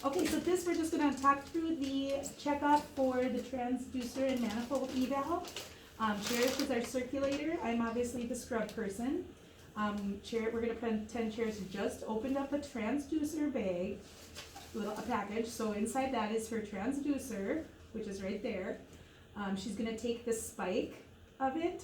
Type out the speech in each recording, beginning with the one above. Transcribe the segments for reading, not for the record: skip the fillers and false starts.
Okay, so this we're just gonna talk through the checkup for the transducer and manifold eval. Cherish is our circulator. I'm obviously the scrub person. We're gonna pretend Cherish just opened up a transducer bag, a package. So inside that is her transducer, which is right there. She's gonna take the spike of it,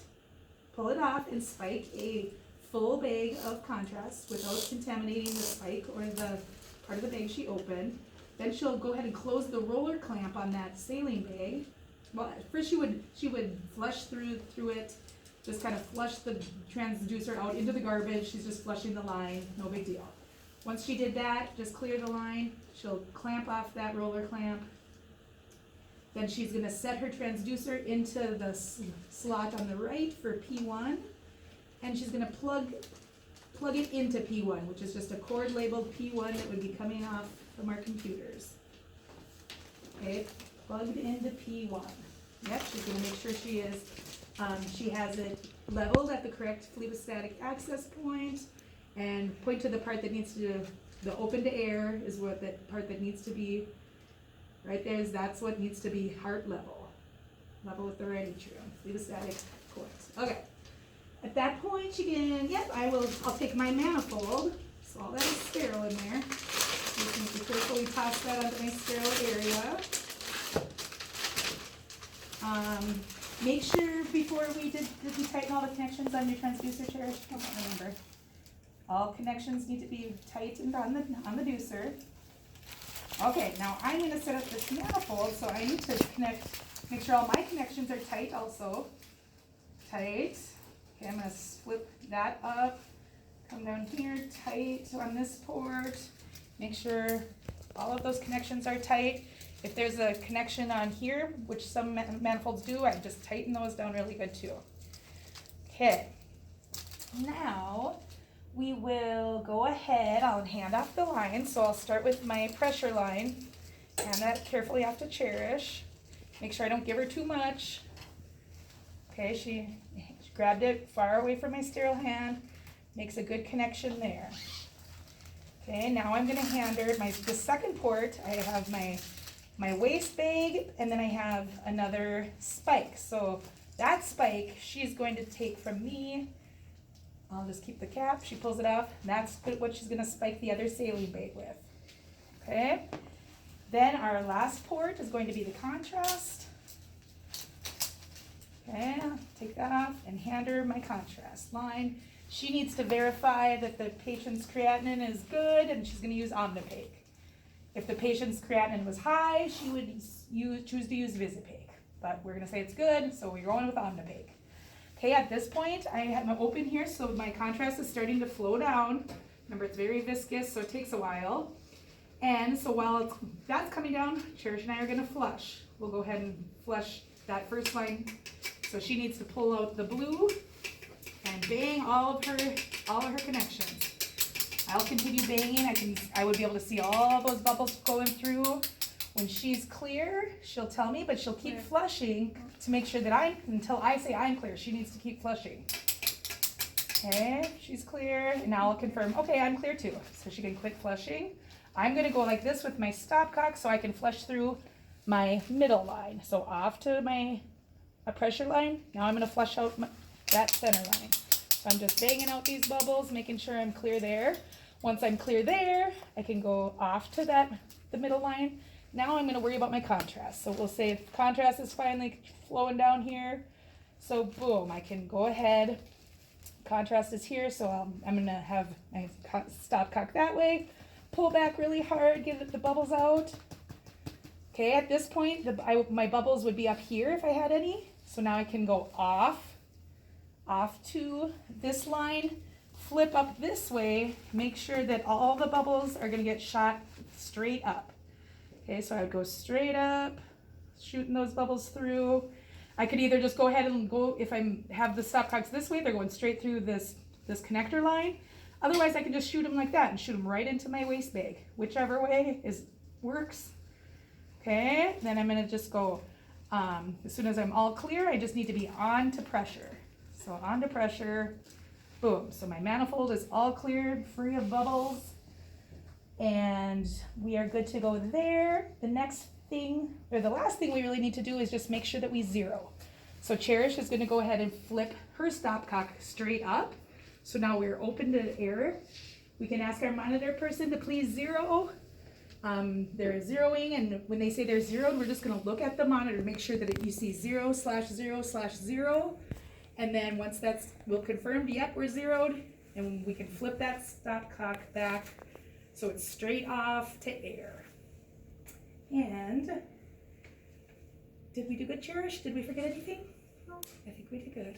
pull it off, and spike a full bag of contrast without contaminating the spike or the part of the bag she opened. Then she'll go ahead and close the roller clamp on that saline bag. Well, first she would flush through it, just kind of flush the transducer out into the garbage. She's just flushing the line, no big deal. Once she did that, just clear the line. She'll clamp off that roller clamp. Then she's gonna set her transducer into the slot on the right for P1, and she's gonna plug it into P1, which is just a cord labeled P1 that would be coming off from our computers. Okay, plugged into P1. Yep, she's gonna make sure she has it leveled at the correct phlebostatic access point, and point to the part that needs to, the open to air is what that part that needs to be, right there that's what needs to be heart level with the right atrium, phlebostatic cords. Okay. At that point, she can, I'll take my manifold, so all that is sterile in there. Just need to carefully toss that onto my sterile area. Make sure before did we tighten all the connections on your transducer, Cherish? I don't remember. All connections need to be tightened on the deucer. Okay, now I'm gonna set up this manifold, so I need to make sure all my connections are tight also. Tight. Okay, I'm gonna flip that up, come down here, tight on this port, make sure all of those connections are tight. If there's a connection on here, which some manifolds do, I just tighten those down really good too. Okay, now we will go ahead, I'll hand off the line, so I'll start with my pressure line, hand that carefully off to Cherish, make sure I don't give her too much. Okay, she grabbed it far away from my sterile hand, makes a good connection there. Okay, now I'm gonna hand her the second port. I have my waste bag, and then I have another spike. So that spike, she's going to take from me. I'll just keep the cap, she pulls it off. That's what she's gonna spike the other saline bag with. Okay, then our last port is going to be the contrast. Okay, take that off and hand her my contrast line. She needs to verify that the patient's creatinine is good, and she's going to use Omnipaque. If the patient's creatinine was high, she would choose to use Visipaque. But we're going to say it's good, so we're going with Omnipaque. Okay, at this point, I have them open here, so my contrast is starting to flow down. Remember, it's very viscous, so it takes a while. And so while that's coming down, Cherish and I are going to flush. We'll go ahead and flush that first line. So she needs to pull out the blue and bang all of her connections. I'll continue banging. I would be able to see all those bubbles going through. When she's clear, she'll tell me, but she'll keep flushing to make sure that until I say I'm clear, she needs to keep flushing. Okay, she's clear, and now I'll confirm, okay, I'm clear too. So she can quit flushing. I'm gonna go like this with my stopcock so I can flush through my middle line. So off to a pressure line. Now I'm going to flush out that center line. So I'm just banging out these bubbles, making sure I'm clear there. Once I'm clear there, I can go off to the middle line. Now I'm going to worry about my contrast. So we'll say if contrast is finally flowing down here. So boom, I can go ahead. Contrast is here, so I'm going to have my stopcock that way. Pull back really hard, get the bubbles out. Okay, at this point, my bubbles would be up here if I had any. So now I can go off to this line, flip up this way, make sure that all the bubbles are gonna get shot straight up. Okay, so I would go straight up, shooting those bubbles through. I could either just go ahead and go, if I have the stopcocks this way, they're going straight through this connector line. Otherwise, I can just shoot them like that and shoot them right into my waste bag. Whichever way works. Okay, then I'm gonna just go, as soon as I'm all clear, I just need to be on to pressure. So on to pressure, boom. So my manifold is all cleared, free of bubbles. And we are good to go there. The next thing, or the last thing we really need to do is just make sure that we zero. So Cherish is gonna go ahead and flip her stopcock straight up. So now we're open to error. We can ask our monitor person to please zero. They're zeroing, and when they say they're zeroed, we're just gonna look at the monitor to make sure that you see 0/0/0. And then once we'll confirm, yep, we're zeroed, and we can flip that stopcock back so it's straight off to air. And did we do good, Cherish? Did we forget anything? No, I think we did good.